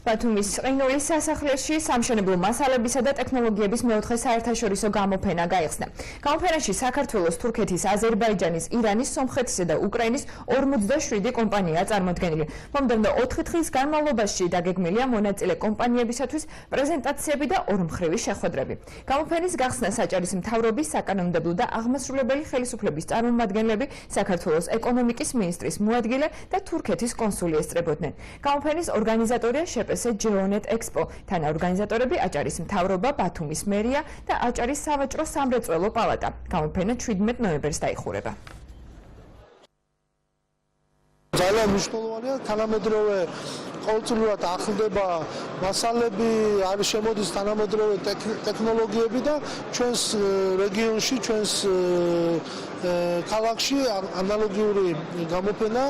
ბათუმის ყინულის სასახლეში სამშენებლო მასალებისა და ტექნოლოგიების მეოთხე საერთაშორისო გამოფენა გაიხსნა. გამოფენაში საქართველოს, თურქეთის, აზერბაიჯანის, ირანის, სომხეთისა და უკრაინის 47 კომპანიაა წარმოდგენილი. მომდევნო 4 დღის განმავლობაში დაგეგმილია მონაწილე კომპანიებისათვის პრეზენტაციები და ორმხრივი შეხვედრები. გამოფენის გახსნას აჭარის მთავრობის, საკანონმდებლო და აღმასრულებელი ხელისუფლების წარმომადგენლები, საქართველოს ეკონომიკის მინისტრის მოადგილე და თურქეთის კონსული ესწრებოდნენ. გამოფენის ორგანიზატორია Geonet Expo. თანაორგანიზატორები აჭარის მთავრობა, ბათუმის მერია და აჭარის სავაჭრო სამრეწველო პალატა. გამოფენა 17 ნოემბერს დაიხურება. ძალიან მნიშვნელოვანია თანამედროვე ყოველწლიურად ახლდება მასალები, არის შემოდის თანამედროვე ტექნოლოგიები და ჩვენს რეგიონში, ჩვენს ქალაქში ანალოგიური გამოფენა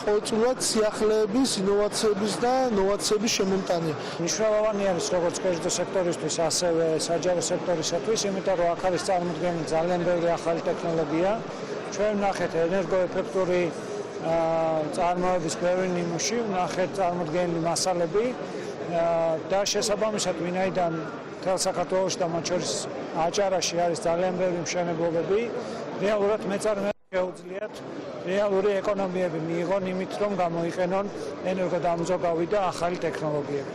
ყოველწლიურად სიახლეების, ინოვაციების და ნოვაციების შემომტანია. მნიშვნელოვანი არის როგორც კერძო სექტორისთვის, ასევე საჯარო სექტორისათვის, იმიტომ რომ აქ არის წარმოდგენილი ძალიან ბევრი ახალი ტექნოლოგია. ჩვენ ვნახეთ ენერგოეფექტური წარმოების ბევრი ნიმუში, ვნახეთ წარმოდგენილი მასალები და შესაბამისად ვინაიდან მთელ საქართველოში და მათ შორის აჭარაში არის ძალიან ბევრი მშენებლობები, რეალურად მეწარმეებს შეუძლიათ რეალური ეკონომიები მიიღონ იმით, რომ გამოიყენონ ენერგოდამზოგავი და ახალი ტექნოლოგიები.